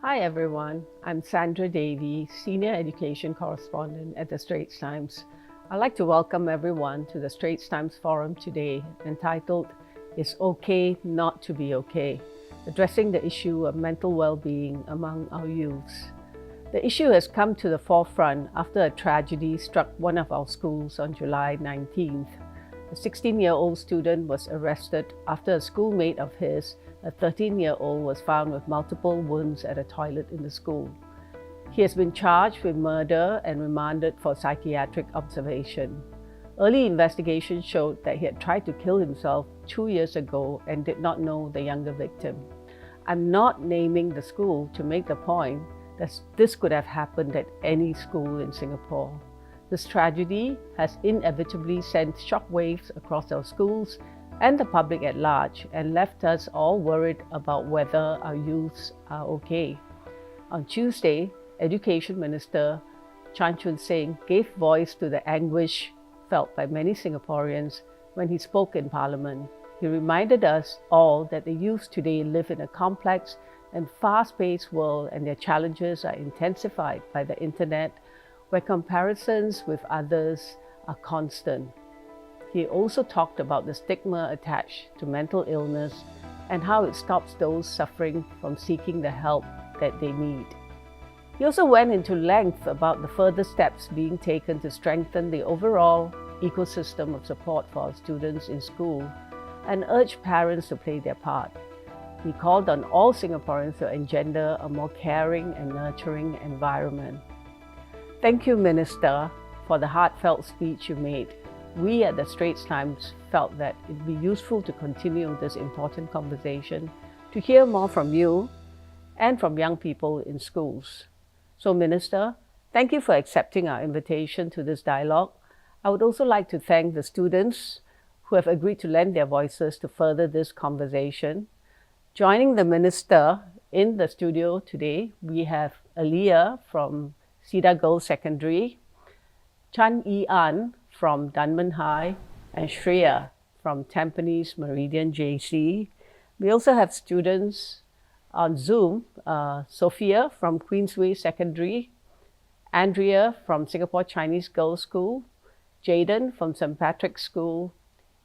Hi everyone, I'm Sandra Davie, Senior Education Correspondent at the Straits Times. I'd like to welcome everyone to the Straits Times Forum today, entitled It's Okay Not to Be Okay, addressing the issue of mental well-being among our youths. The issue has come to the forefront after a tragedy struck one of our schools on July 19th. A 16-year-old student was arrested after a schoolmate of his, a 13-year-old, was found with multiple wounds at a toilet in the school. He has been charged with murder and remanded for psychiatric observation. Early investigation showed that he had tried to kill himself 2 years ago and did not know the younger victim. I'm not naming the school to make the point that this could have happened at any school in Singapore. This tragedy has inevitably sent shockwaves across our schools and the public at large and left us all worried about whether our youths are okay. On Tuesday, Education Minister Chun gave voice to the anguish felt by many Singaporeans when he spoke in Parliament. He reminded us all that the youth today live in a complex and fast-paced world, and their challenges are intensified by the internet, where comparisons with others are constant. He also talked about the stigma attached to mental illness and how it stops those suffering from seeking the help that they need. He also went into length about the further steps being taken to strengthen the overall ecosystem of support for our students in school and urged parents to play their part. He called on all Singaporeans to engender a more caring and nurturing environment. Thank you, Minister, for the heartfelt speech you made. We at the Straits Times felt that it would be useful to continue this important conversation, to hear more from you and from young people in schools. So, Minister, thank you for accepting our invitation to this dialogue. I would also like to thank the students who have agreed to lend their voices to further this conversation. Joining the Minister in the studio today, we have Aliyah from Cedar Girls Secondary, Chan from Dunman High, and Shreya from Tampines Meridian JC. We also have students on Zoom, Sophia from Queensway Secondary, Andrea from Singapore Chinese Girls School, Jaden from St. Patrick's School,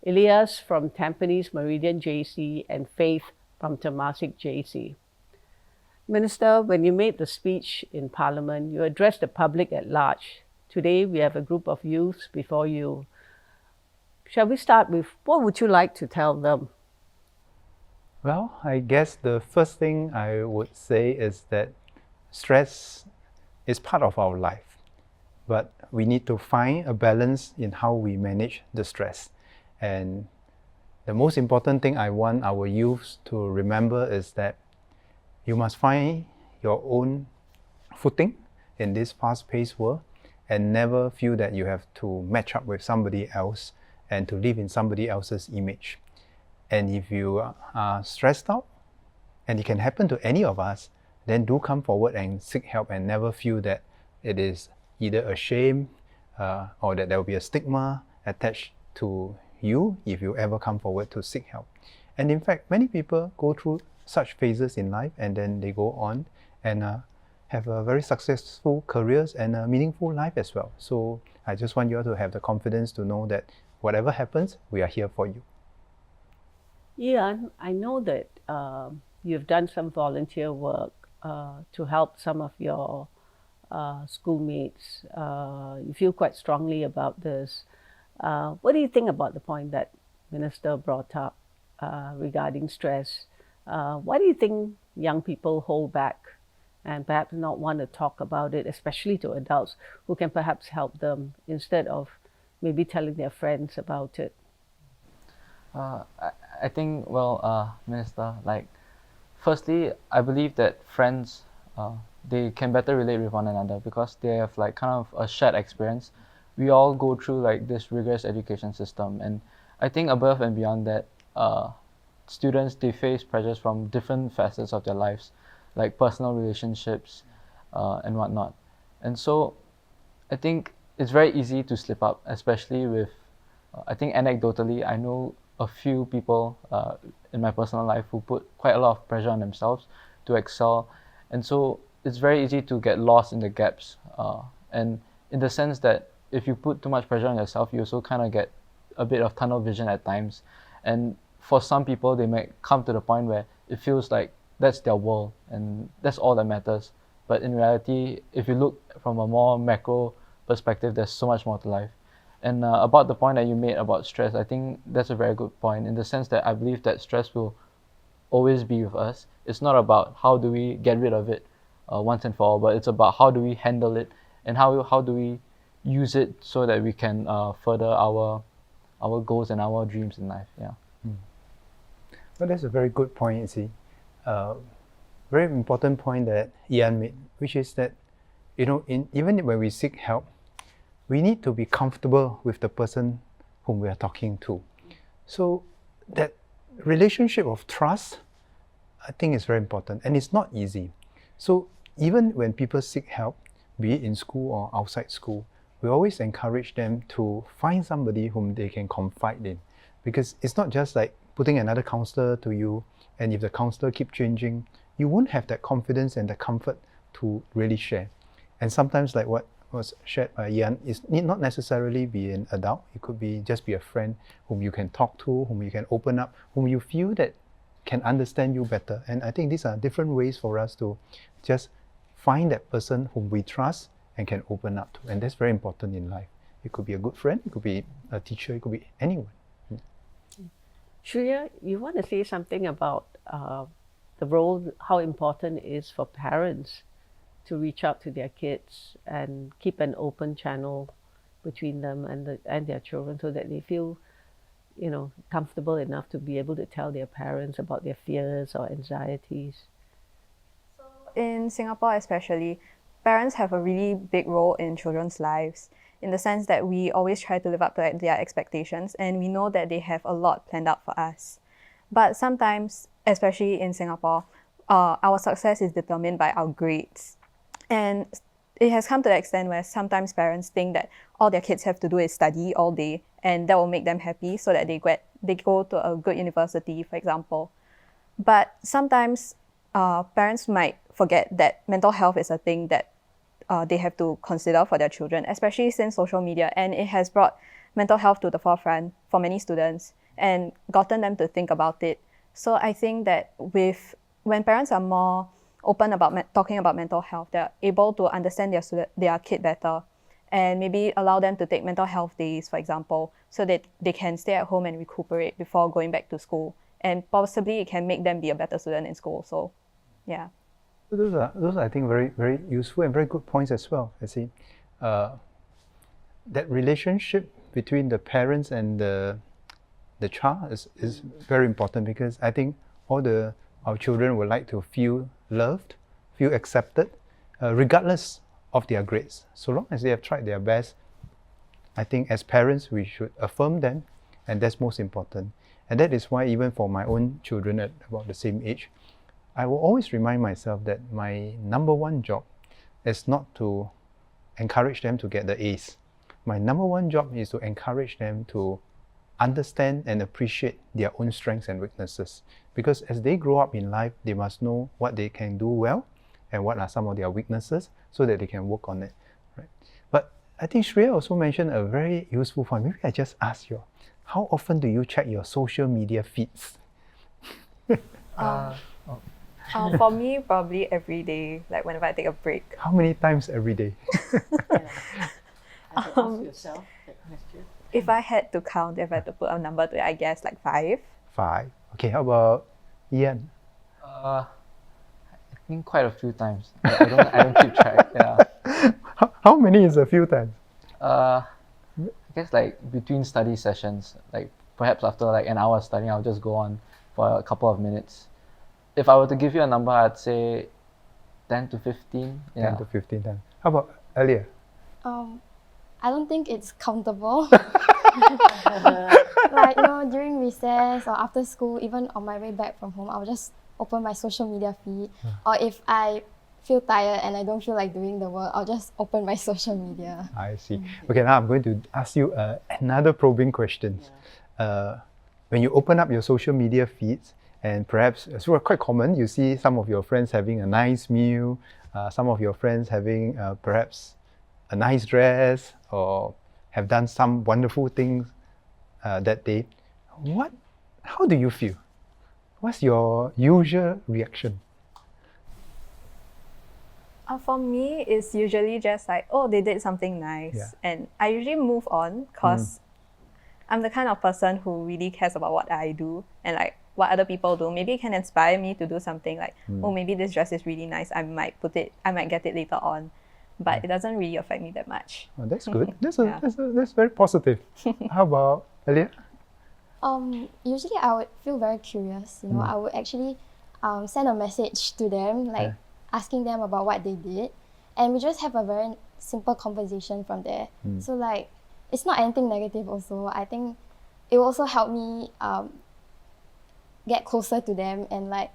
Elias from Tampines Meridian JC, and Faith from Temasek JC. Minister, when you made the speech in Parliament, you addressed the public at large. Today, we have a group of youths before you. Shall we start with what would you like to tell them? Well, I guess the first thing I would say is that stress is part of our life, but we need to find a balance in how we manage the stress. And the most important thing I want our youth to remember is that you must find your own footing in this fast-paced world and never feel that you have to match up with somebody else and to live in somebody else's image. And if you are stressed out, and it can happen to any of us, then do come forward and seek help and never feel that it is either a shame or that there will be a stigma attached to you if you ever come forward to seek help. And in fact, many people go through such phases in life and then they go on and have a very successful careers and a meaningful life as well. So I just want you all to have the confidence to know that whatever happens, we are here for you. Ian, I know that you've done some volunteer work to help some of your schoolmates. You feel quite strongly about this. What do you think about the point that Minister brought up regarding stress? Why do you think young people hold back and perhaps not want to talk about it, especially to adults who can perhaps help them instead of maybe telling their friends about it? I think, Minister, firstly, I believe that friends, they can better relate with one another because they have kind of a shared experience. We all go through this rigorous education system, and I think above and beyond that, students, they face pressures from different facets of their lives, like personal relationships and whatnot. And so I think it's very easy to slip up, especially with, I think anecdotally, I know a few people in my personal life who put quite a lot of pressure on themselves to excel And so it's very easy to get lost in the gaps. And in the sense that if you put too much pressure on yourself, you also kind of get a bit of tunnel vision at times. And for some people, they might come to the point where it feels like that's their world and that's all that matters. But in reality, if you look from a more macro perspective, there's so much more to life. And about the point that you made about stress, I think that's a very good point, in the sense that I believe that stress will always be with us. It's not about how do we get rid of it once and for all, but it's about how do we handle it and how do we use it so that we can further our goals and our dreams in life. Yeah. Well, that's a very good point, you see. Very important point that Ian made, which is that, even when we seek help, we need to be comfortable with the person whom we are talking to. So that relationship of trust, I think, is very important, and it's not easy. So even when people seek help, be it in school or outside school, we always encourage them to find somebody whom they can confide in, because it's not just like putting another counselor to you, and if the counselor keep changing, you won't have that confidence and the comfort to really share. And sometimes, like what was shared by Ian, it need not necessarily be an adult. It could be just be a friend whom you can talk to, whom you can open up, whom you feel that can understand you better. And I think these are different ways for us to just find that person whom we trust and can open up to. And that's very important in life. It could be a good friend, it could be a teacher, it could be anyone. Shreya, you want to say something about the role, how important it is for parents to reach out to their kids and keep an open channel between them and their children, so that they feel, comfortable enough to be able to tell their parents about their fears or anxieties. In Singapore especially, parents have a really big role in children's lives, in the sense that we always try to live up to their expectations, and we know that they have a lot planned out for us. But sometimes, especially in Singapore, our success is determined by our grades. And it has come to the extent where sometimes parents think that all their kids have to do is study all day, and that will make them happy so that they go to a good university, for example. But sometimes parents might forget that mental health is a thing that they have to consider for their children, especially since social media, and it has brought mental health to the forefront for many students and gotten them to think about it. So I think that when parents are more open about talking about mental health, they're able to understand their kid better, and maybe allow them to take mental health days, for example, so that they can stay at home and recuperate before going back to school. And possibly it can make them be a better student in school. So, yeah. Those are, I think, very, very useful and very good points as well. I see. That relationship between the parents and the child is very important, because I think our children would like to feel loved, feel accepted, regardless of their grades. So long as they have tried their best, I think as parents we should affirm them, and that's most important. And that is why even for my own children at about the same age, I will always remind myself that my number one job is not to encourage them to get the A's. My number one job is to encourage them to understand and appreciate their own strengths and weaknesses. Because as they grow up in life, they must know what they can do well and what are some of their weaknesses, so that they can work on it. Right? But I think Shreya also mentioned a very useful point. Maybe I just ask you, how often do you check your social media feeds? For me, probably every day, like whenever I take a break. How many times every day? Ask yourself that question. If I had to count, if I had to put a number to it, I guess like 5. 5. Okay, how about Ian? I think quite a few times. I don't keep track. Yeah. How many is a few times? I guess like between study sessions, like perhaps after like an hour of studying, I'll just go on for a couple of minutes. If I were to give you a number, I'd say 10 to 15. Yeah. 10 to 15 times. How about earlier? I don't think it's countable. Like, during recess or after school, even on my way back from home, I'll just open my social media feed. Or if I feel tired and I don't feel like doing the work, I'll just open my social media. I see. Okay, now I'm going to ask you another probing question. When you open up your social media feeds And perhaps, it's quite common, you see some of your friends having a nice meal, some of your friends having perhaps a nice dress, or have done some wonderful things that day. How do you feel? What's your usual reaction? For me, it's usually just like, oh, they did something nice. Yeah. And I usually move on because I'm the kind of person who really cares about what I do and like what other people do. Maybe it can inspire me to do something like, oh, maybe this dress is really nice. I might get it later on. But it doesn't really affect me that much. Oh, that's good. Yeah. That's very positive. How about Elia? Usually I would feel very curious, you know. I would actually send a message to them, like asking them about what they did, and we just have a very simple conversation from there. So like, it's not anything negative also. I think it will also help me get closer to them and like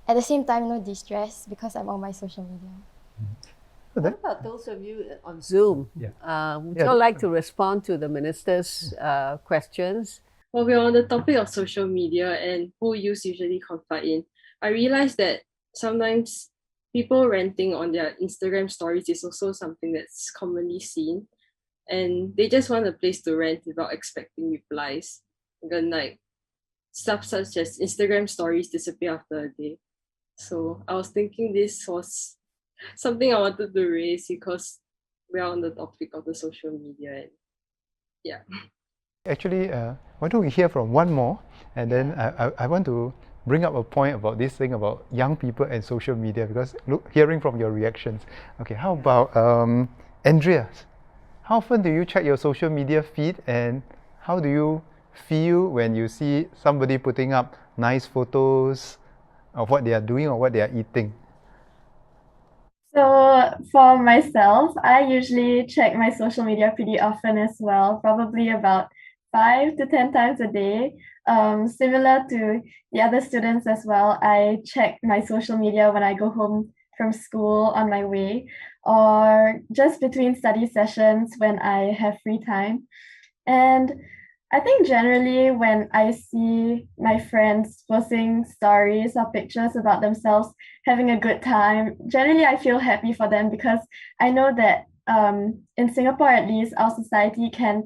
at the same time, you know, de-stress because I'm on my social media. What about those of you on Zoom? Would you all like to respond to the minister's questions? While we're on the topic of social media and who youths usually confide in, I realized that sometimes people ranting on their Instagram stories is also something that's commonly seen. And they just want a place to rant without expecting replies. And then like stuff such as Instagram stories disappear after a day. So I was thinking this was something I wanted to raise because we're on the topic of the social media and yeah. Actually, why don't we hear from one more, and then I want to bring up a point about this thing about young people and social media, because hearing from your reactions. Okay, how about Andrea? How often do you check your social media feed, and how do you feel when you see somebody putting up nice photos of what they are doing or what they are eating? So for myself, I usually check my social media pretty often as well, probably about 5 to 10 times a day. Similar to the other students as well, I check my social media when I go home from school on my way, or just between study sessions when I have free time. And I think generally when I see my friends posting stories or pictures about themselves having a good time, generally I feel happy for them, because I know that in Singapore at least, our society can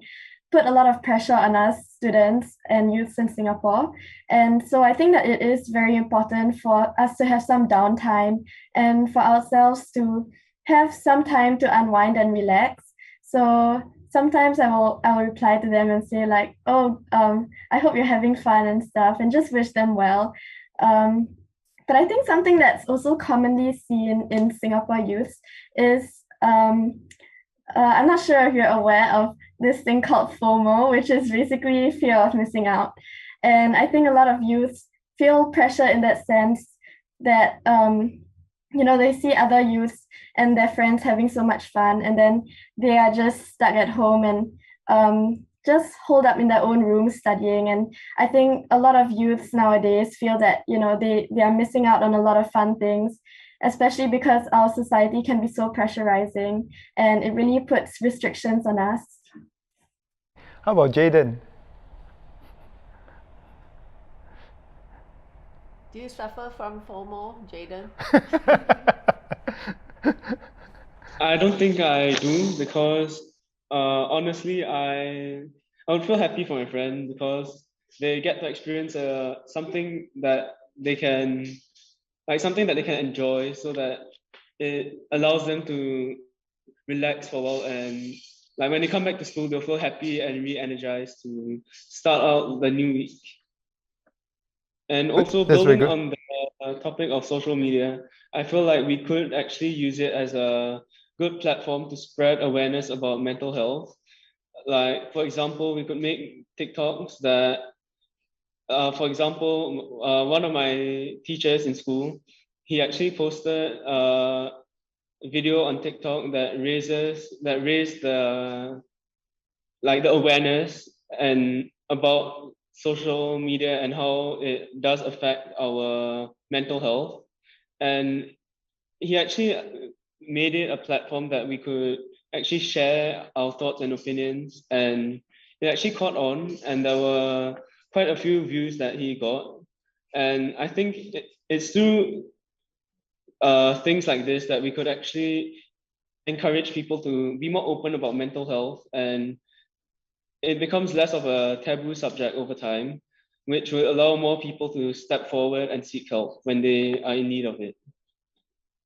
put a lot of pressure on us students and youths in Singapore. And so I think that it is very important for us to have some downtime and for ourselves to have some time to unwind and relax. So sometimes I will reply to them and say like, oh, I hope you're having fun and stuff, and just wish them well. But I think something that's also commonly seen in Singapore youth is, I'm not sure if you're aware of this thing called FOMO, which is basically fear of missing out. And I think a lot of youths feel pressure in that sense that, they see other youths and their friends having so much fun, and then they are just stuck at home and just holed up in their own rooms studying. And I think a lot of youths nowadays feel that, they are missing out on a lot of fun things, especially because our society can be so pressurizing and it really puts restrictions on us. How about Jaden? Do you suffer from FOMO, Jaden? I don't think I do, because honestly, I would feel happy for my friend because they get to experience something that they can enjoy, so that it allows them to relax for a while, and like when they come back to school, they'll feel happy and re-energized to start out the new week. And also building on the topic of social media, I feel like we could actually use it as a good platform to spread awareness about mental health. Like, for example, we could make TikToks that, for example, one of my teachers in school, he actually posted a video on TikTok that raised the awareness and about social media and how it does affect our mental health. And he actually made it a platform that we could actually share our thoughts and opinions, and it actually caught on, and there were quite a few views that he got. And I think it's through things like this that we could actually encourage people to be more open about mental health, and it becomes less of a taboo subject over time, which will allow more people to step forward and seek help when they are in need of it.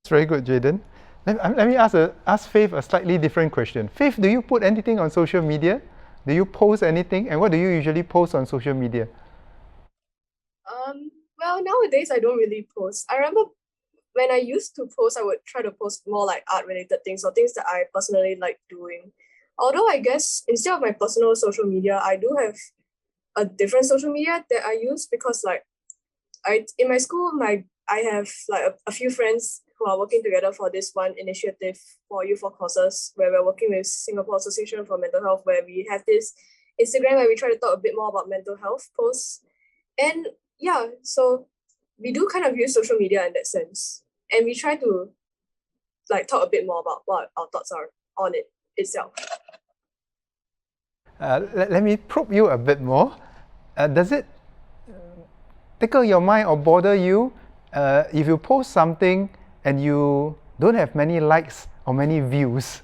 It's very good, Jaden. Let me ask Faith a slightly different question. Faith, do you put anything on social media? Do you post anything? And what do you usually post on social media? Well, nowadays I don't really post. I remember when I used to post, I would try to post more like art-related things or things that I personally like doing. Although I guess instead of my personal social media, I do have a different social media that I use because like in my school, I have like a few friends who are working together for this one initiative for youth for causes, where we're working with Singapore Association for Mental Health, where we have this Instagram where we try to talk a bit more about mental health posts. And yeah, so we do kind of use social media in that sense. And we try to like talk a bit more about what our thoughts are on it itself. Let me probe you a bit more. Does it tickle your mind or bother you if you post something and you don't have many likes or many views?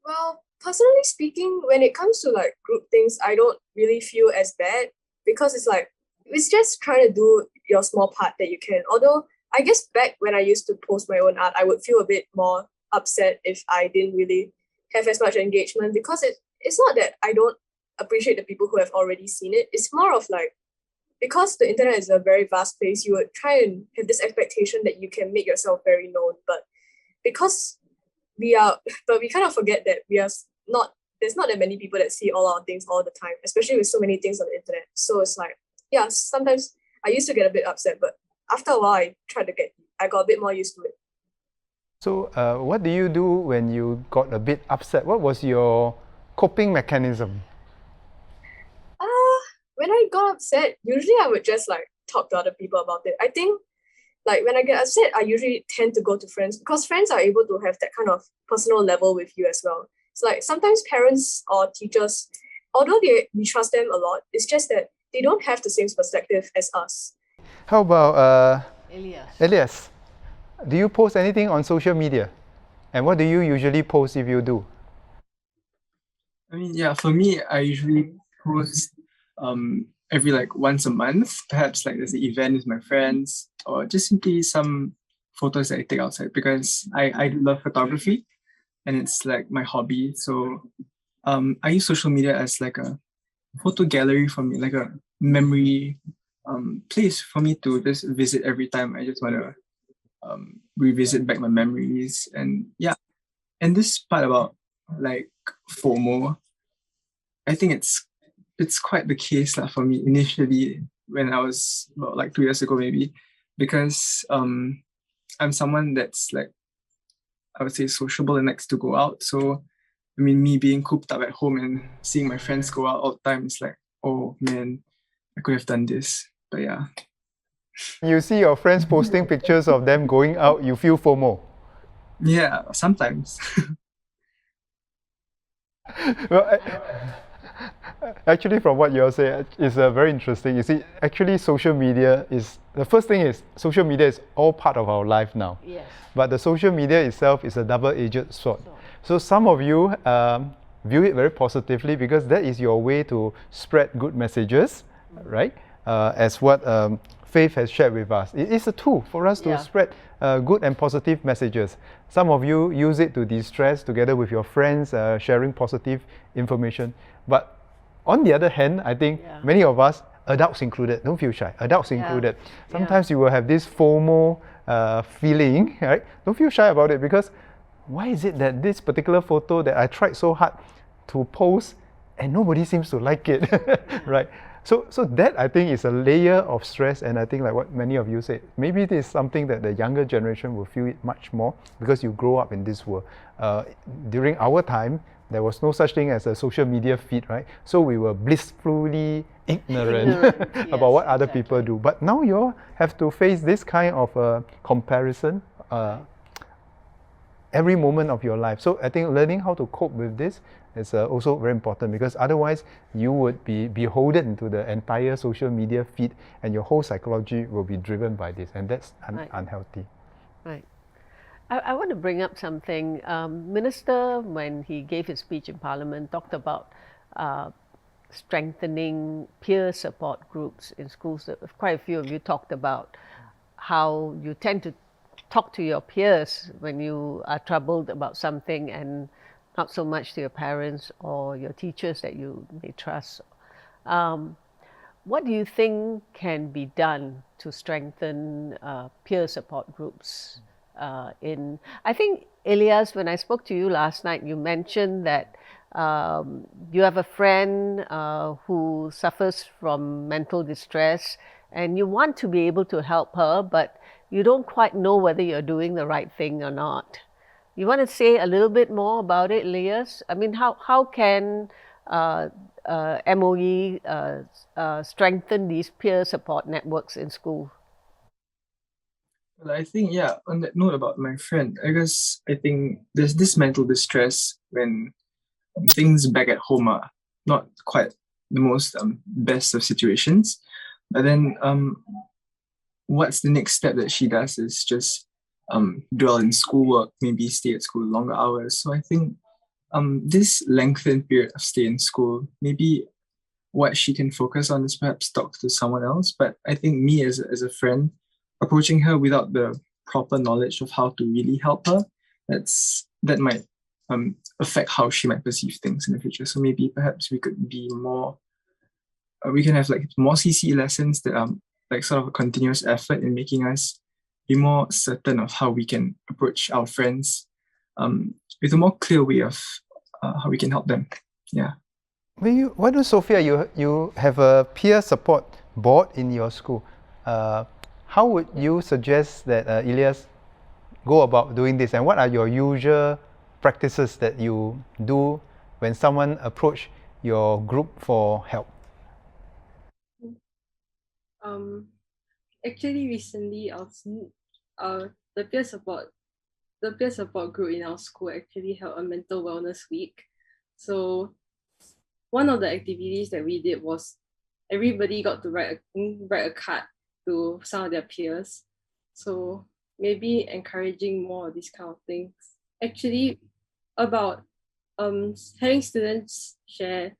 Well, personally speaking, when it comes to like group things, I don't really feel as bad because it's just trying to do your small part that you can. Although I guess back when I used to post my own art, I would feel a bit more upset if I didn't really have as much engagement, because it's not that I don't appreciate the people who have already seen it. It's more of like, because the internet is a very vast place, you would try and have this expectation that you can make yourself very known. But because we kind of forget that there's not that many people that see all our things all the time, especially with so many things on the internet. So it's like, yeah, sometimes I used to get a bit upset, but after a while I got a bit more used to it. So what do you do when you got a bit upset? What was your coping mechanism? When I got upset, usually I would just like talk to other people about it. I think like when I get upset, I usually tend to go to friends, because friends are able to have that kind of personal level with you as well. It's like sometimes parents or teachers, although we trust them a lot, it's just that they don't have the same perspective as us. How about Elias? Do you post anything on social media? And what do you usually post if you do? I mean, yeah, for me, I usually post every like once a month. Perhaps like there's an event with my friends, or just simply some photos that I take outside, because I love photography and it's like my hobby. So I use social media as like a photo gallery for me, like a memory place for me to just visit every time I just want to revisit back my memories. And yeah, and this part about like FOMO, I think it's quite the case for me initially when I was about like 2 years ago maybe, because I'm someone that's like, I would say, sociable and likes to go out. So I mean, me being cooped up at home and seeing my friends go out all the time, it's like, oh man, I could have done this. But yeah. You see your friends posting pictures of them going out, you feel FOMO? Yeah, sometimes. Well, actually, from what you're saying, it's very interesting. You see, actually, social media is, the first thing is, social media is all part of our life now. Yes. But the social media itself is a double-edged sword. So some of you view it very positively, because that is your way to spread good messages, right? As what Faith has shared with us. It is a tool for us to spread good and positive messages. Some of you use it to de-stress together with your friends, sharing positive information. But on the other hand, I think many of us, adults included, don't feel shy, adults included, sometimes you will have this FOMO feeling, right? Don't feel shy about it, because why is it that this particular photo that I tried so hard to post and nobody seems to like it, right? So that, I think, is a layer of stress, and I think like what many of you said, maybe it is something that the younger generation will feel it much more, because you grow up in this world. During our time, there was no such thing as a social media feed, right? So we were blissfully ignorant about what other people do. But now you all have to face this kind of comparison. And every moment of your life. So I think learning how to cope with this is also very important, because otherwise you would be beholden to the entire social media feed, and your whole psychology will be driven by this, and that's unhealthy. Right. I want to bring up something. Minister, when he gave his speech in Parliament, talked about strengthening peer support groups in schools. Quite a few of you talked about how you tend to talk to your peers when you are troubled about something, and not so much to your parents or your teachers that you may trust. What do you think can be done to strengthen peer support groups? I think, Elias, when I spoke to you last night, you mentioned that you have a friend who suffers from mental distress, and you want to be able to help her, but you don't quite know whether you're doing the right thing or not. You want to say a little bit more about it, Elias? I mean, how can MOE strengthen these peer support networks in school? Well, I think, yeah, on that note about my friend, I think there's this mental distress when things back at home are not quite the most best of situations. But then what's the next step that she does is just dwell in schoolwork, maybe stay at school longer hours. So I think this lengthened period of stay in school, maybe what she can focus on is perhaps talk to someone else. But I think me as a friend, approaching her without the proper knowledge of how to really help her, that might affect how she might perceive things in the future. So maybe perhaps we could be more, we can have like more CCE lessons that are like sort of a continuous effort in making us be more certain of how we can approach our friends with a more clear way of how we can help them. Yeah. Why don't, Sophia, you have a peer support board in your school. How would you suggest that Elias go about doing this, and what are your usual practices that you do when someone approach your group for help? Actually, recently, the peer support group in our school actually held a mental wellness week. So one of the activities that we did was everybody got to write a card to some of their peers. So maybe encouraging more of these kind of things. Actually, about having students share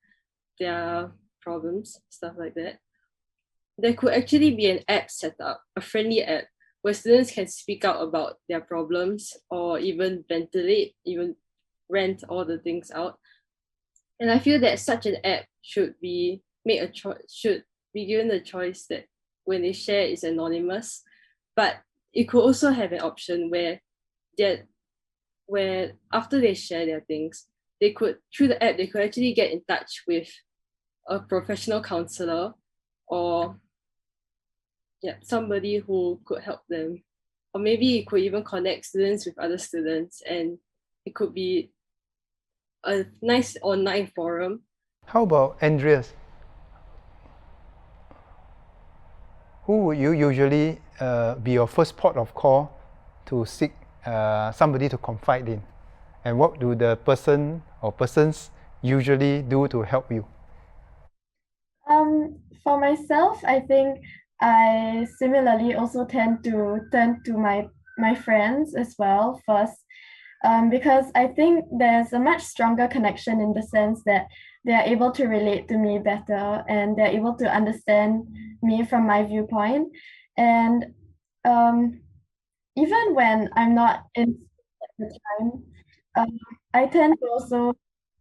their problems, stuff like that. There could actually be an app set up, a friendly app, where students can speak out about their problems or even ventilate, even rant all the things out. And I feel that such an app should be given the choice that when they share it's anonymous, but it could also have an option where after they share their things, they could, through the app, they could actually get in touch with a professional counselor or somebody who could help them. Or maybe it could even connect students with other students, and it could be a nice online forum. How about Andreas? Who would you usually be your first port of call to seek somebody to confide in? And what do the person or persons usually do to help you? For myself, I think I similarly also tend to turn to my friends as well first, because I think there's a much stronger connection in the sense that they are able to relate to me better and they're able to understand me from my viewpoint. And even when I'm not in at the time, I tend to also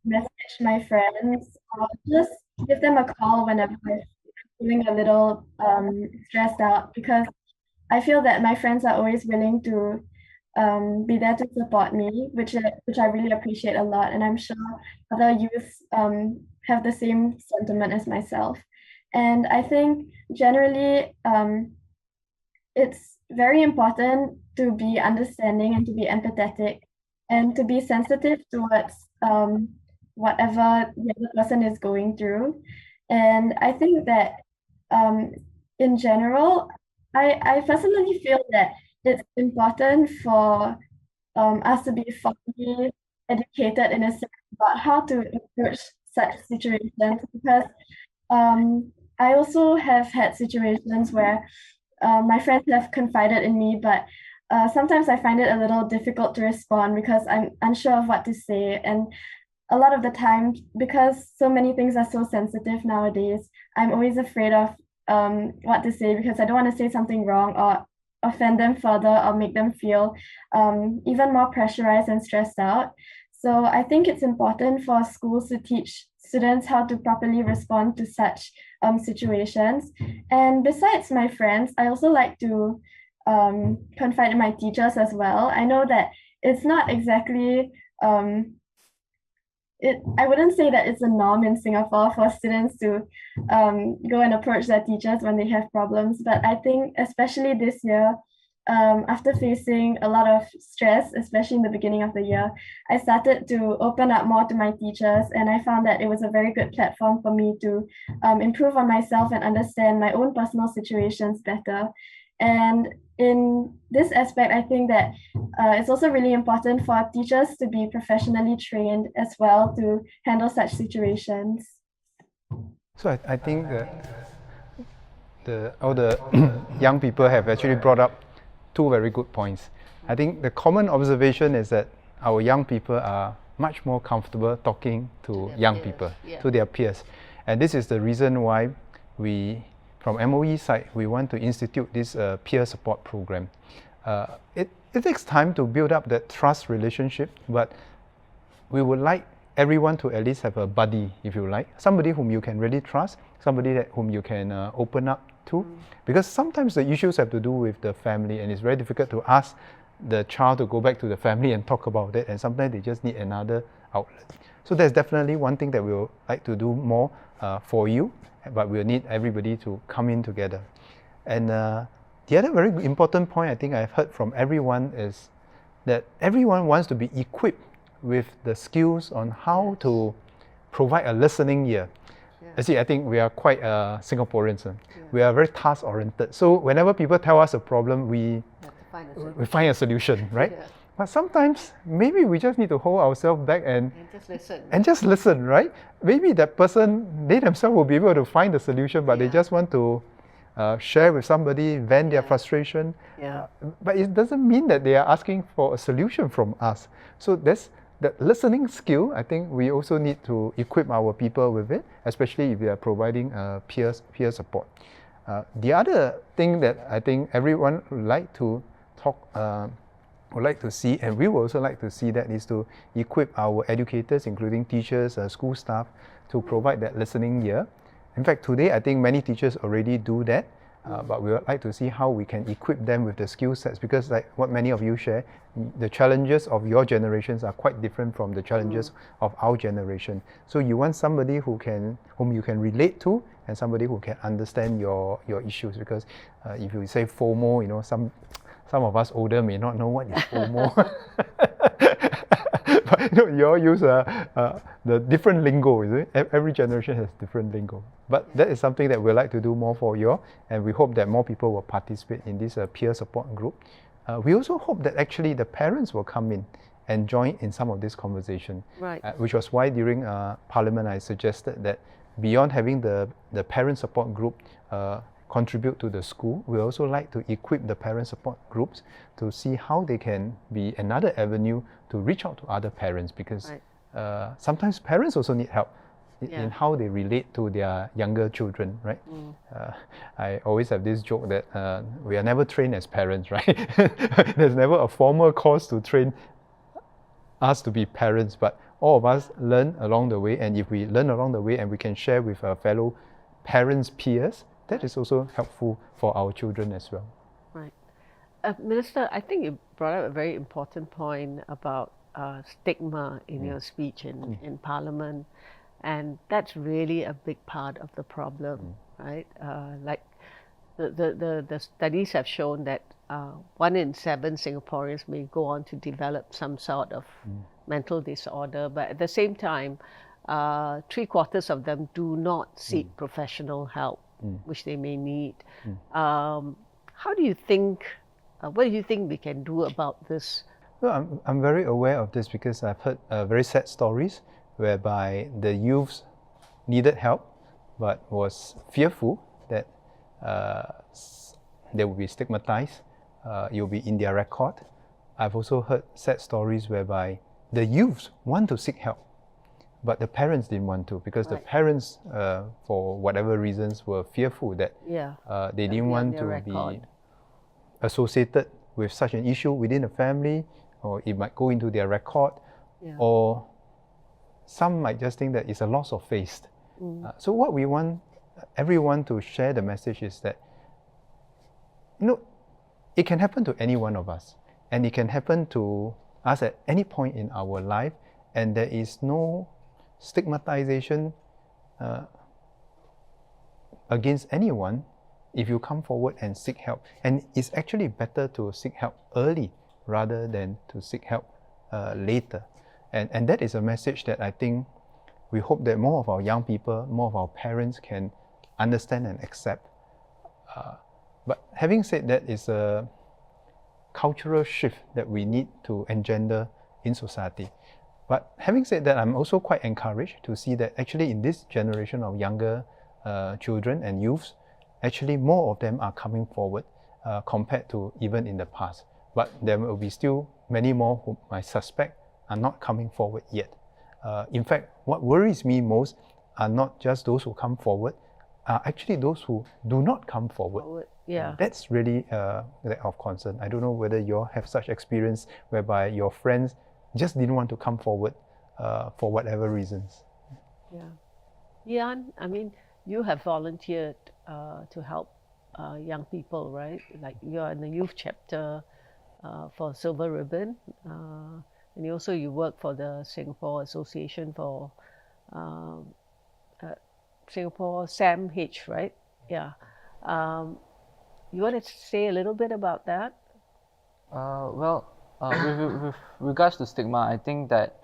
message my friends or just give them a call whenever I'm feeling a little stressed out, because I feel that my friends are always willing to be there to support me, which I really appreciate a lot. And I'm sure other youths have the same sentiment as myself. And I think generally it's very important to be understanding and to be empathetic and to be sensitive towards whatever the other person is going through. And I think that in general, I personally feel that it's important for us to be formally educated in a sense about how to approach such situations, because I also have had situations where my friends have confided in me, but sometimes I find it a little difficult to respond because I'm unsure of what to say. And a lot of the time, because so many things are so sensitive nowadays, I'm always afraid of what to say because I don't want to say something wrong or offend them further or make them feel even more pressurized and stressed out. So I think it's important for schools to teach students how to properly respond to such situations. And besides my friends, I also like to confide in my teachers as well. I know that it's not exactly I wouldn't say that it's a norm in Singapore for students to go and approach their teachers when they have problems. But I think especially this year, after facing a lot of stress, especially in the beginning of the year, I started to open up more to my teachers, and I found that it was a very good platform for me to improve on myself and understand my own personal situations better. And in this aspect, I think that it's also really important for teachers to be professionally trained as well to handle such situations. So I think that all the young people have actually brought up two very good points. I think the common observation is that our young people are much more comfortable talking to young people, to their peers. And this is the reason why we, from MOE side, we want to institute this peer support program. It takes time to build up that trust relationship, but we would like everyone to at least have a buddy, if you like, somebody whom you can really trust, somebody whom you can open up to, because sometimes the issues have to do with the family, and it's very difficult to ask the child to go back to the family and talk about it, and sometimes they just need another outlet. So that's definitely one thing that we would like to do more for you, but we'll need everybody to come in together. And the other very important point I think I've heard from everyone is that everyone wants to be equipped with the skills on how to provide a listening ear. You see, I think we are quite Singaporeans. We are very task-oriented. So whenever people tell us a problem, we find a solution, right? But sometimes maybe we just need to hold ourselves back and just listen, right? Maybe that person, they themselves will be able to find the solution, but they just want to share with somebody, vent their frustration. But it doesn't mean that they are asking for a solution from us. So that's that listening skill. I think we also need to equip our people with it, especially if we are providing peer support. The other thing that I think everyone would like to would like to see, and we would also like to see, that is to equip our educators, including teachers, school staff, to provide that listening ear. In fact, today I think many teachers already do that, but we would like to see how we can equip them with the skill sets, because like what many of you share, the challenges of your generations are quite different from the challenges of our generation. So you want somebody whom you can relate to, and somebody who can understand your issues, because if you say FOMO, you know, some of us older may not know what is FOMO. But you know, you all use the different lingo, is it? Every generation has different lingo. But that is something that we'd like to do more for you all, and we hope that more people will participate in this peer support group. We also hope that actually the parents will come in and join in some of this conversation, which was why during Parliament I suggested that beyond having the parent support group contribute to the school, we also like to equip the parent support groups to see how they can be another avenue to reach out to other parents, because sometimes parents also need help in how they relate to their younger children, right? I always have this joke that we are never trained as parents, right? There's never a formal course to train us to be parents, but all of us learn along the way, and if we learn along the way and we can share with our fellow parents' peers, that is also helpful for our children as well. Right. Minister, I think you brought up a very important point about stigma in your speech in Parliament, and that's really a big part of the problem, right? Like the studies have shown that 1 in 7 Singaporeans may go on to develop some sort of mental disorder, but at the same time, 3/4 of them do not seek professional help, which they may need. How do you think, what do you think we can do about this Well, I'm very aware of this because I've heard very sad stories whereby the youths needed help but was fearful that they will be stigmatized, it will be in their record. I've also heard sad stories whereby the youths want to seek help, but the parents didn't want to because the parents, for whatever reasons, were fearful that they didn't want to be associated with such an issue within the family, or it might go into their record, or some might just think that it's a loss of faith. So what we want everyone to share the message is that, it can happen to any one of us, and it can happen to us at any point in our life, and there is no stigmatization against anyone if you come forward and seek help. And it's actually better to seek help early rather than to seek help later. And that is a message that I think we hope that more of our young people, more of our parents can understand and accept. But having said that, it's a cultural shift that we need to engender in society. But having said that, I'm also quite encouraged to see that actually in this generation of younger children and youths, actually more of them are coming forward compared to even in the past. But there will be still many more whom I suspect are not coming forward yet. In fact, what worries me most are not just those who come forward, are actually those who do not come forward. That's really of concern. I don't know whether you all have such experience whereby your friends just didn't want to come forward for whatever reasons. Jan, I mean, you have volunteered to help young people, right? Like you're in the youth chapter for Silver Ribbon, and you work for the Singapore Association for Singapore SAMH, right? You want to say a little bit about that? With regards to stigma, I think that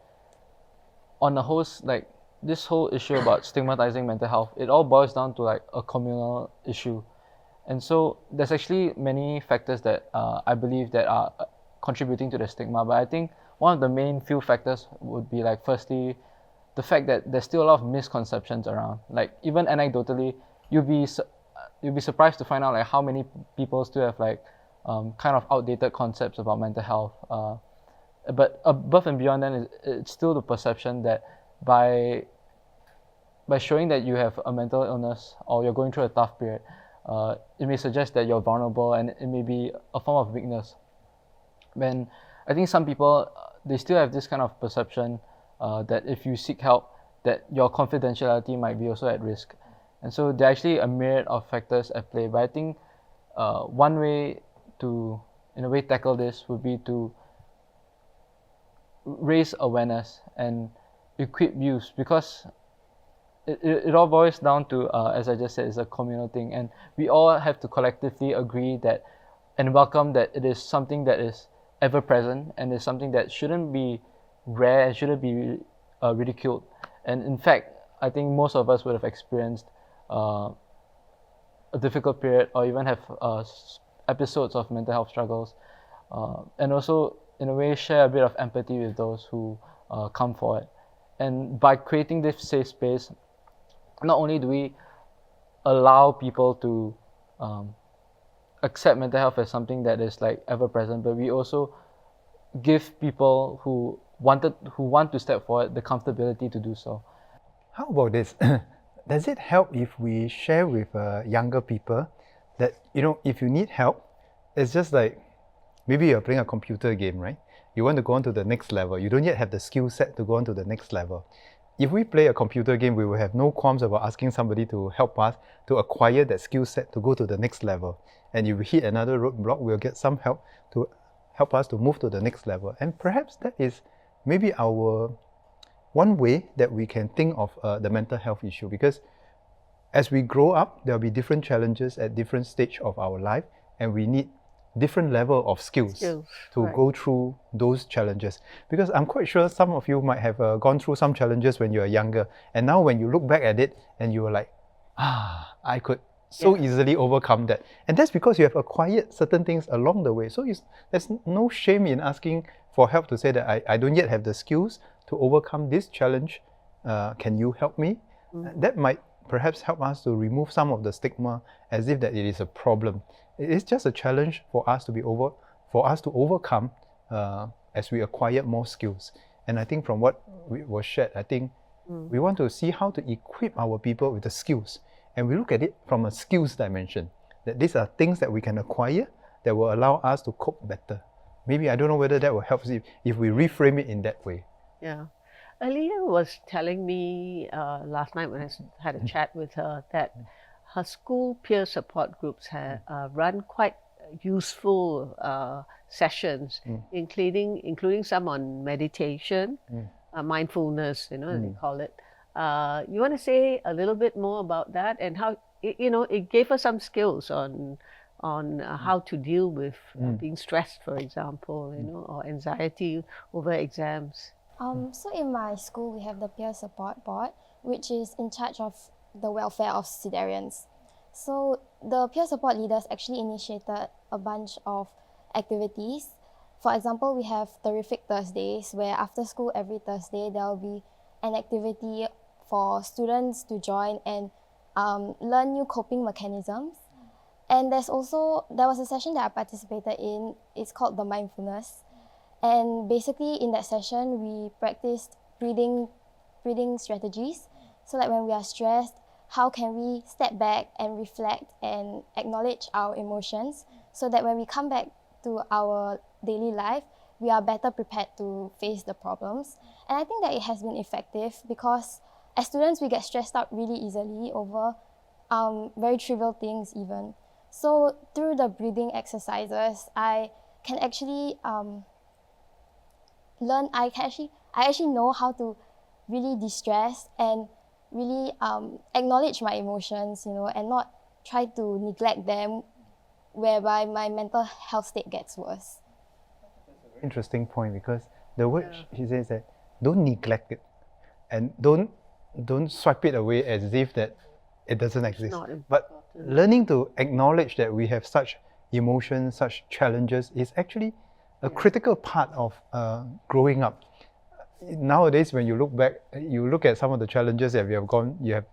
on the whole, like this whole issue about stigmatizing mental health, it all boils down to like a communal issue. And so there's actually many factors that I believe that are contributing to the stigma. But I think one of the main few factors would be like, firstly, the fact that there's still a lot of misconceptions around. Like even anecdotally, you'll be surprised to find out like how many people still have like kind of outdated concepts about mental health. But above and beyond that, it's still the perception that by showing that you have a mental illness or you're going through a tough period, it may suggest that you're vulnerable and it may be a form of weakness. When I think some people, they still have this kind of perception that if you seek help, that your confidentiality might be also at risk. And so there are actually a myriad of factors at play. But I think one way to, in a way, tackle this would be to raise awareness and equip youth, because it all boils down to, as I just said, it's a communal thing, and we all have to collectively agree that and welcome that it is something that is ever present and is something that shouldn't be rare and shouldn't be ridiculed. And in fact, I think most of us would have experienced a difficult period or even have episodes of mental health struggles, and also in a way share a bit of empathy with those who come forward. And by creating this safe space, not only do we allow people to accept mental health as something that is like ever present, but we also give people who want to step forward the comfortability to do so. How about this? Does it help if we share with younger people that, if you need help, it's just like maybe you're playing a computer game, right? You want to go on to the next level. You don't yet have the skill set to go on to the next level. If we play a computer game, we will have no qualms about asking somebody to help us to acquire that skill set to go to the next level. And if we hit another roadblock, we'll get some help to help us to move to the next level. And perhaps that is maybe our one way that we can think of the mental health issue, because as we grow up, there'll be different challenges at different stage of our life, and we need different level of skills to go through those challenges. Because I'm quite sure some of you might have gone through some challenges when you were younger, and now when you look back at it and you were like, I could so easily overcome that. And that's because you have acquired certain things along the way. So there's no shame in asking for help to say that I don't yet have the skills to overcome this challenge. Can you help me? That might perhaps help us to remove some of the stigma as if that it is a problem. It is just a challenge for us to overcome as we acquire more skills. And I think from what was shared, I think we want to see how to equip our people with the skills. And we look at it from a skills dimension, that these are things that we can acquire that will allow us to cope better. Maybe I don't know whether that will help if we reframe it in that way. Yeah. Aaliyah was telling me last night when I had a chat with her that her school peer support groups have run quite useful sessions, including some on meditation, mindfulness, they call it. You want to say a little bit more about that and how it gave us some skills on how to deal with being stressed, for example, or anxiety over exams. So in my school, we have the peer support board, which is in charge of the welfare of Sidarians. So the peer support leaders actually initiated a bunch of activities. For example, we have Terrific Thursdays, where after school every Thursday, there will be an activity for students to join and learn new coping mechanisms. And there was a session that I participated in. It's called the mindfulness. And basically in that session, we practiced breathing strategies. So like when we are stressed, how can we step back and reflect and acknowledge our emotions so that when we come back to our daily life, we are better prepared to face the problems. And I think that it has been effective because as students, we get stressed out really easily over very trivial things even. So through the breathing exercises, I can actually learn, I actually know how to really de-stress and really acknowledge my emotions, and not try to neglect them, whereby my mental health state gets worse. Interesting point, because the word she says that don't neglect it and don't swipe it away as if that it doesn't exist. But learning to acknowledge that we have such emotions, such challenges is actually a critical part of growing up. Nowadays, when you look back, you look at some of the challenges that you have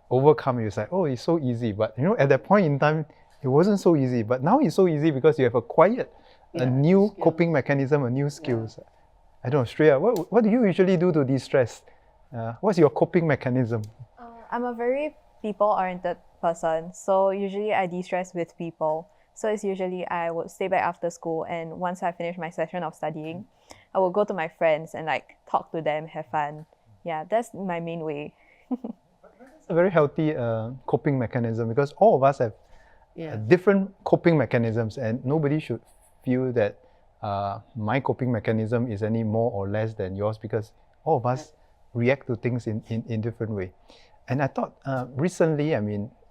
overcome, you say, oh, it's so easy. But at that point in time, it wasn't so easy. But now it's so easy because you have acquired a new coping mechanism, a new skills. I don't know, Shreya, what do you usually do to de-stress? What's your coping mechanism? I'm a very people-oriented person, so usually I de-stress with people. So it's usually I would stay back after school, and once I finish my session of studying, I will go to my friends and talk to them, have fun. Yeah, that's my main way. It's a very healthy coping mechanism because all of us have different coping mechanisms, and nobody should feel that my coping mechanism is any more or less than yours, because all of us react to things in different way. And I thought recently,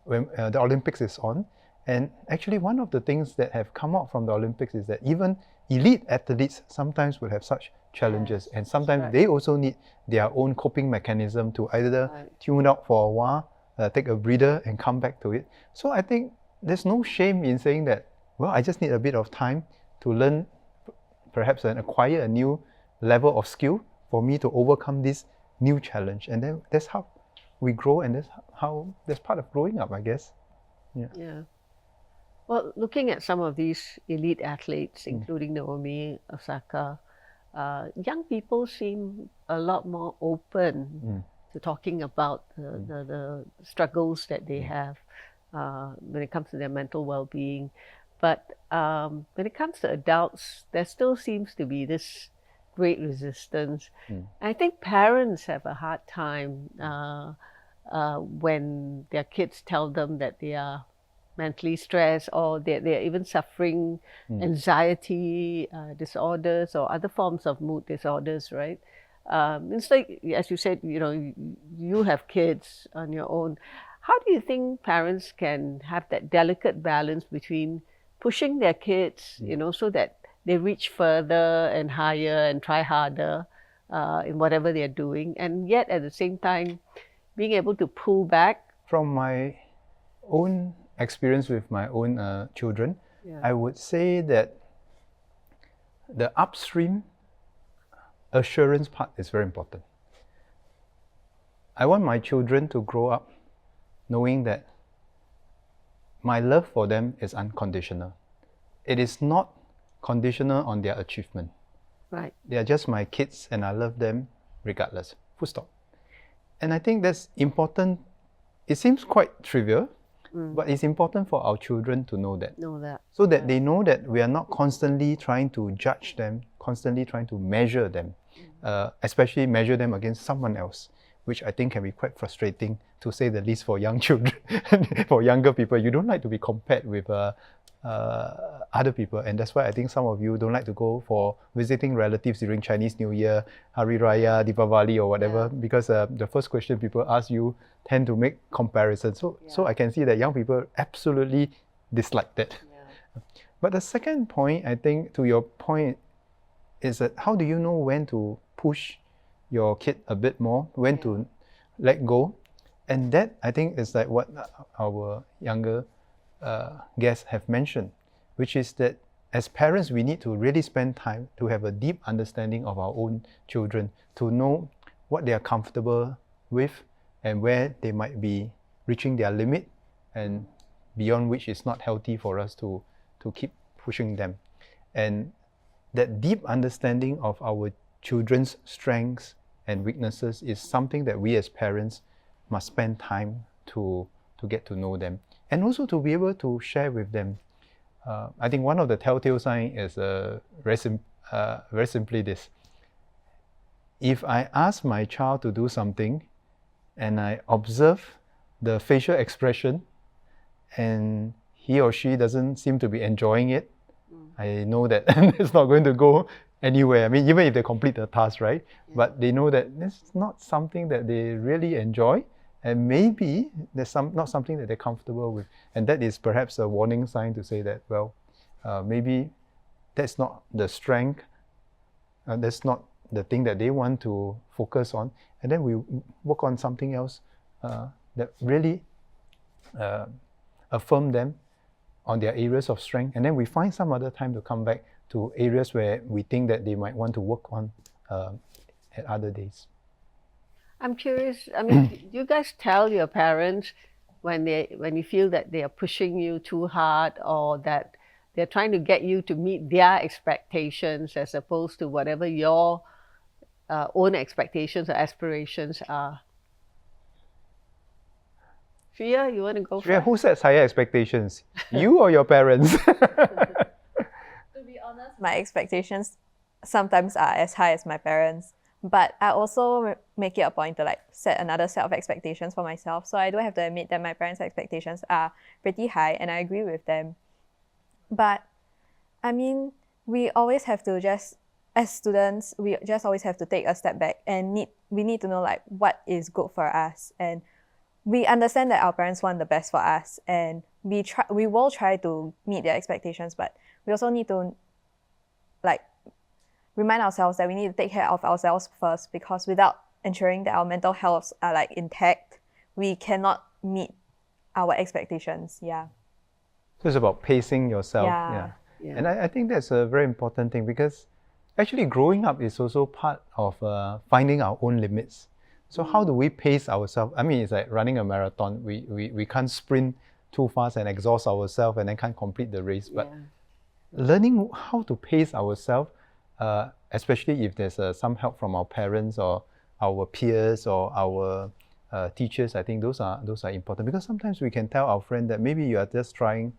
when the Olympics is on, and actually one of the things that have come out from the Olympics is that even elite athletes sometimes will have such challenges, and sometimes they also need their own coping mechanism to either tune out for a while, take a breather and come back to it. So I think there's no shame in saying that, well, I just need a bit of time to learn perhaps and acquire a new level of skill for me to overcome this new challenge. And then that's how we grow, and that's part of growing up, I guess. Yeah. Well, looking at some of these elite athletes, including Naomi Osaka, young people seem a lot more open to talking about the struggles that they have when it comes to their mental well-being. But when it comes to adults, there still seems to be this great resistance. I think parents have a hard time when their kids tell them that they are mentally stressed, or they're even suffering anxiety disorders or other forms of mood disorders, right? It's like, as you said, you have kids on your own. How do you think parents can have that delicate balance between pushing their kids, so that they reach further and higher and try harder in whatever they're doing, and yet at the same time being able to pull back? From my own experience with my own children, Yeah. I would say that the upstream assurance part is very important. I want my children to grow up knowing that my love for them is unconditional. It is not conditional on their achievement. Right. They are just my kids and I love them regardless. Full stop. And I think that's important. It seems quite trivial, but it's important for our children to know that. Know that. So that they know that we are not constantly trying to judge them, constantly trying to measure them, especially measure them against someone else, which I think can be quite frustrating, to say the least, for young children, for younger people. You don't like to be compared with other people, and that's why I think some of you don't like to go for visiting relatives during Chinese New Year, Hari Raya, Deepavali or whatever, because the first question people ask you tend to make comparisons. So I can see that young people absolutely dislike that. But the second point, I think, to your point, is that how do you know when to push your kid a bit more, when to let go? And that, I think, is like what our younger guests have mentioned, which is that as parents, we need to really spend time to have a deep understanding of our own children, to know what they are comfortable with and where they might be reaching their limit and beyond which it's not healthy for us to keep pushing them. And that deep understanding of our children's strengths and weaknesses is something that we as parents must spend time to get to know them, and also to be able to share with them. I think one of the telltale signs is very simply this. If I ask my child to do something and I observe the facial expression and he or she doesn't seem to be enjoying it, I know that it's not going to go anywhere. I mean, even if they complete the task, right? But they know that it's not something that they really enjoy, and maybe there's not something that they're comfortable with. And that is perhaps a warning sign to say that, well, maybe that's not the strength, that's not the thing that they want to focus on. And then we work on something else that really affirm them on their areas of strength. And then we find some other time to come back to areas where we think that they might want to work on at other days. I'm curious, I mean, do you guys tell your parents when you feel that they are pushing you too hard, or that they're trying to get you to meet their expectations as opposed to whatever your own expectations or aspirations are? Shreya, you want to go Shreya, first? who sets higher expectations? You or your parents? To be honest, my expectations sometimes are as high as my parents, but I also make it a point to like set another set of expectations for myself. So I do have to admit that my parents' expectations are pretty high, and I agree with them. But I mean, we always have to as students, we just always have to take a step back and we need to know like what is good for us. And we understand that our parents want the best for us, and we will try to meet their expectations, but we also need to like remind ourselves that we need to take care of ourselves first, because without ensuring that our mental health are like intact, we cannot meet our expectations. Yeah. So it's about pacing yourself. Yeah. And I think that's a very important thing, because actually growing up is also part of finding our own limits. So how do we pace ourselves? I mean, it's like running a marathon. We can't sprint too fast and exhaust ourselves and then can't complete the race. But learning how to pace ourselves, especially if there's some help from our parents or our peers or our teachers, I think those are important, because sometimes we can tell our friend that maybe you are just trying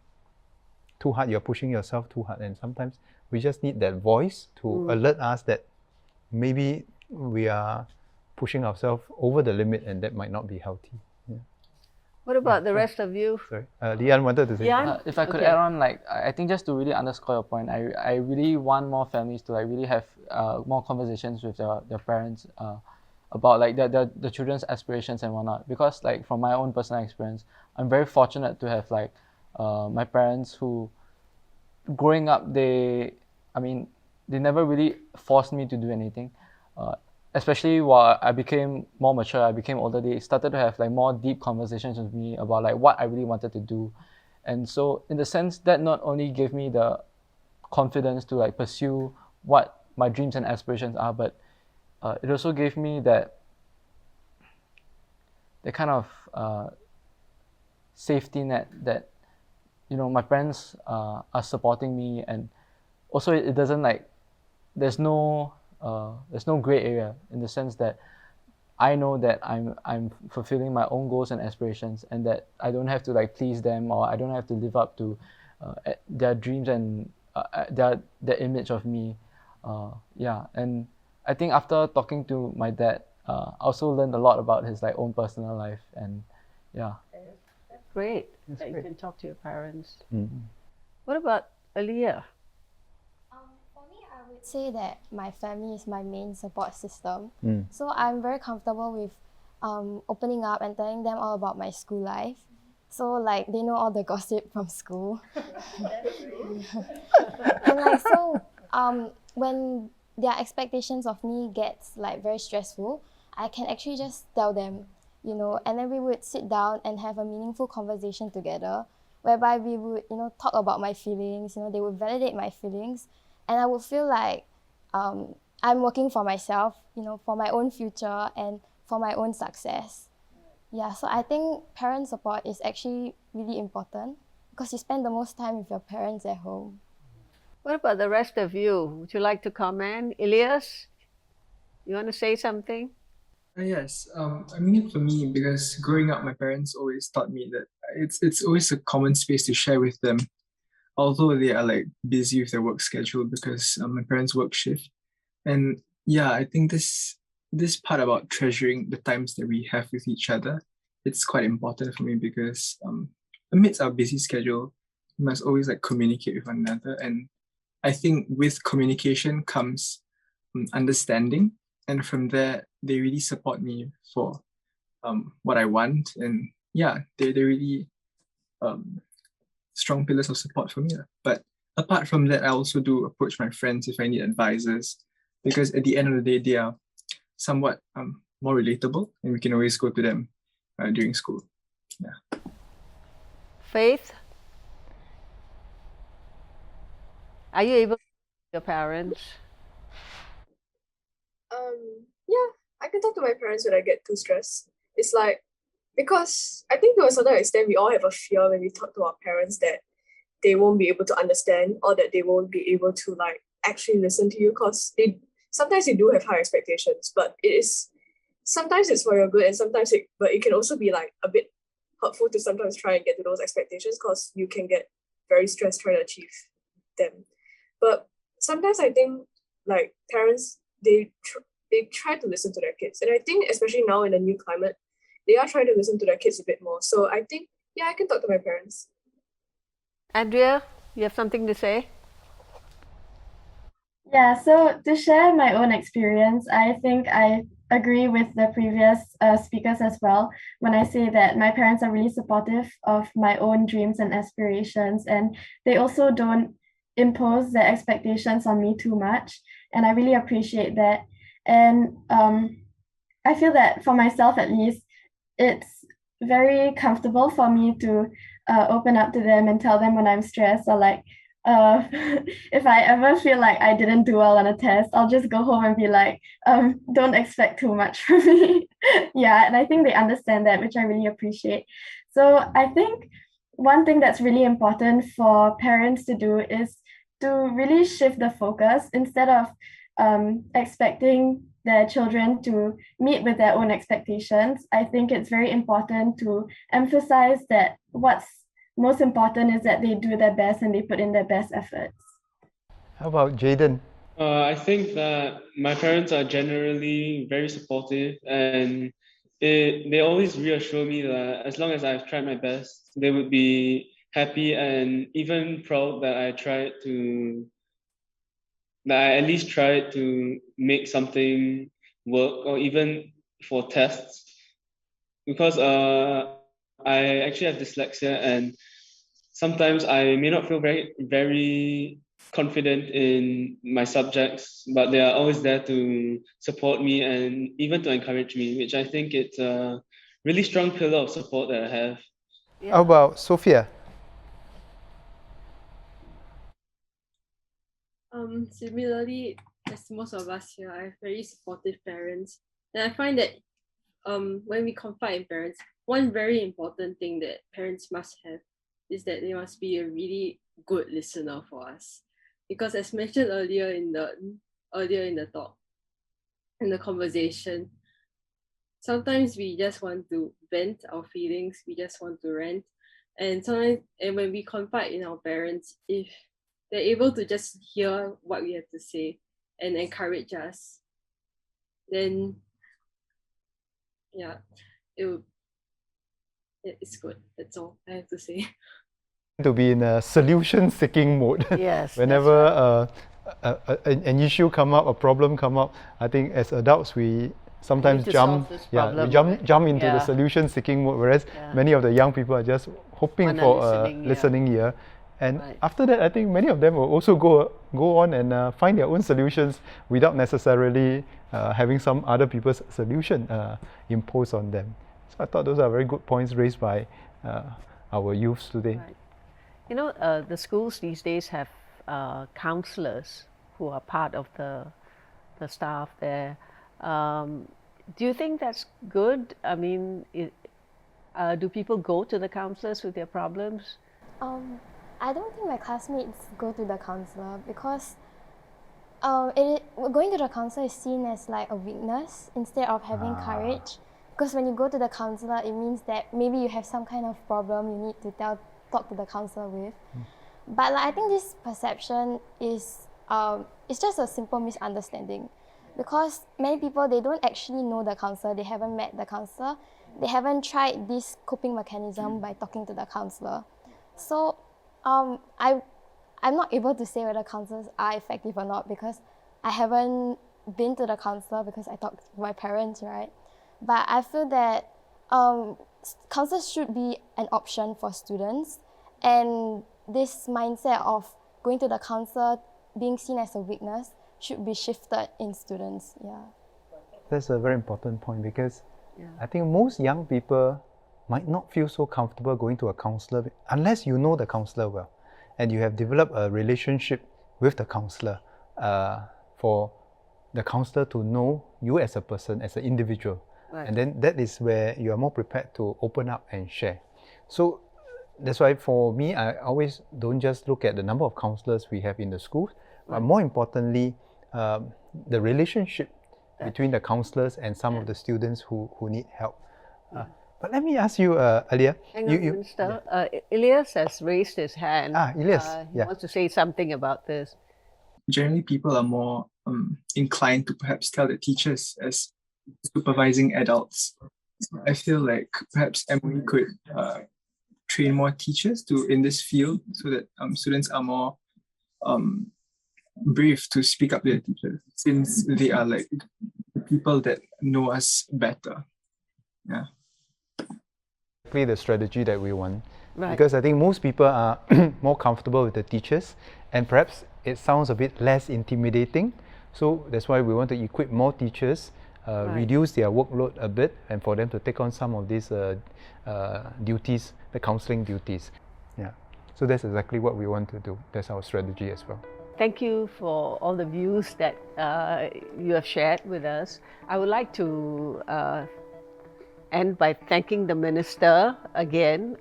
too hard, you're pushing yourself too hard, and sometimes we just need that voice to alert us that maybe we are pushing ourselves over the limit, and that might not be healthy. What about the rest of you? Sorry, Leanne wanted to say. Leanne? If I could add on, like I think just to really underscore your point, I really want more families to like really have more conversations with their parents about like the children's aspirations and whatnot. Because like from my own personal experience, I'm very fortunate to have like my parents who, growing up, they never really forced me to do anything. especially while I became more mature, I became older, they started to have like more deep conversations with me about like what I really wanted to do. And so in the sense that not only gave me the confidence to like pursue what my dreams and aspirations are, but it also gave me that kind of safety net that my parents are supporting me, and also it doesn't like there's no gray area in the sense that I know that I'm fulfilling my own goals and aspirations, and that I don't have to like please them, or I don't have to live up to their dreams and their image of me. Yeah, and I think after talking to my dad, I also learned a lot about his like own personal life, and yeah. That's great. That's that you great. can talk to your parents. Mm. What about Aaliyah? For me, I would say that my family is my main support system. Mm. So I'm very comfortable with opening up and telling them all about my school life. So like they know all the gossip from school. And like so when their expectations of me gets like very stressful, I can actually just tell them, and then we would sit down and have a meaningful conversation together, whereby we would, talk about my feelings, they would validate my feelings, and I would feel like I'm working for myself, for my own future and for my own success. Yeah, so I think parent support is actually really important because you spend the most time with your parents at home. What about the rest of you? Would you like to comment? Elias, you want to say something? Yes, I mean for me, because growing up, my parents always taught me that it's always a common space to share with them, although they are like busy with their work schedule because my parents work shift. And yeah, I think this part about treasuring the times that we have with each other, it's quite important for me because amidst our busy schedule, we must always like communicate with one another. And I think with communication comes understanding, and from there they really support me for what I want. And yeah, they really strong pillars of support for me. But apart from that, I also do approach my friends if I need advisors, because at the end of the day, they are somewhat more relatable, and we can always go to them during school. Yeah. Faith, are you able to talk to your parents? Yeah, I can talk to my parents when I get too stressed. It's like, because I think to a certain extent we all have a fear when we talk to our parents that they won't be able to understand, or that they won't be able to like actually listen to you, because sometimes they do have high expectations, but sometimes it's for your good, and but it can also be like a bit hurtful to sometimes try and get to those expectations, because you can get very stressed trying to achieve them. But sometimes I think like parents, they try to listen to their kids, and I think especially now in the new climate, they are trying to listen to their kids a bit more. So I think, yeah, I can talk to my parents. Andrea, you have something to say? Yeah, so to share my own experience, I think I agree with the previous speakers as well when I say that my parents are really supportive of my own dreams and aspirations, and they also don't impose their expectations on me too much, and I really appreciate that. And I feel that for myself at least, it's very comfortable for me to open up to them and tell them when I'm stressed, or like if I ever feel like I didn't do well on a test, I'll just go home and be like, don't expect too much from me. Yeah, and I think they understand that, which I really appreciate. So I think one thing that's really important for parents to do is to really shift the focus instead of expecting their children to meet with their own expectations. I think it's very important to emphasize that what's most important is that they do their best and they put in their best efforts. How about Jaden? I think that my parents are generally very supportive, and they always reassure me that as long as I've tried my best, they would be happy and even proud that I at least tried to make something work, or even for tests, because I actually have dyslexia, and sometimes I may not feel very confident in my subjects, but they are always there to support me and even to encourage me, which I think it's a really strong pillar of support that I have. Yeah. How about Sophia? Similarly, as most of us here, I have very supportive parents. And I find that when we confide in parents, one very important thing that parents must have is that they must be a really good listener for us. Because as mentioned earlier in the talk, in the conversation, sometimes we just want to vent our feelings, we just want to rant. And sometimes, and when we confide in our parents, if they're able to just hear what we have to say and encourage us, then yeah, it's good. That's all I have to say. To be in a solution-seeking mode. Yes. Whenever an issue come up, a problem come up, I think as adults we sometimes jump into the solution-seeking mode, whereas many of the young people are just hoping for a listening ear. And after that, I think many of them will also go on and find their own solutions without necessarily having some other people's solution imposed on them. So I thought those are very good points raised by our youths today. Right. You know, the schools these days have counselors who are part of the staff there. Do you think that's good? I mean, do people go to the counselors with their problems? I don't think my classmates go to the counselor because going to the counselor is seen as like a weakness instead of having courage. Because when you go to the counselor, it means that maybe you have some kind of problem you need to talk to the counselor with. But like, I think this perception is it's just a simple misunderstanding, because many people, they don't actually know the counselor, they haven't met the counselor, they haven't tried this coping mechanism by talking to the counselor. So I'm not able to say whether counselors are effective or not because I haven't been to the counselor because I talked to my parents, right? But I feel that counselors should be an option for students, and this mindset of going to the counselor being seen as a weakness should be shifted in students. Yeah. That's a very important point, because I think most young people might not feel so comfortable going to a counselor unless you know the counselor well and you have developed a relationship with the counselor, for the counselor to know you as a person, as an individual. Right. And then that is where you are more prepared to open up and share. So that's why for me, I always don't just look at the number of counselors we have in the schools, but more importantly, the relationship between the counselors and some of the students who need help. But let me ask you, Alia. Hang on, Minister. Elias has raised his hand. Elias. He wants to say something about this. Generally, people are more inclined to perhaps tell the teachers as supervising adults. So I feel like perhaps MOE could train more teachers in this field so that students are more brave to speak up to their teachers, since they are like the people that know us better. Yeah. Exactly the strategy that we want. Right. Because I think most people are more comfortable with the teachers, and perhaps it sounds a bit less intimidating. So that's why we want to equip more teachers, reduce their workload a bit, and for them to take on some of these duties, the counseling duties. Yeah. So that's exactly what we want to do. That's our strategy as well. Thank you for all the views that you have shared with us. I would like to end by thanking the Minister again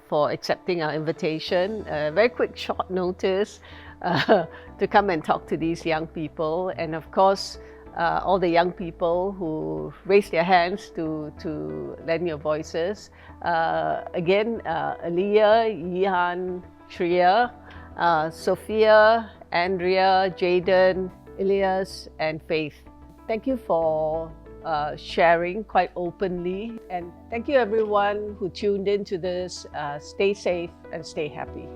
for accepting our invitation. Very quick, short notice to come and talk to these young people, and of course, all the young people who raised their hands to lend your voices. Again, Aliyah, Yihan, Shreya, Sophia, Andrea, Jaden, Elias, and Faith. Thank you for sharing quite openly, and thank you everyone who tuned into this. Stay safe and stay happy.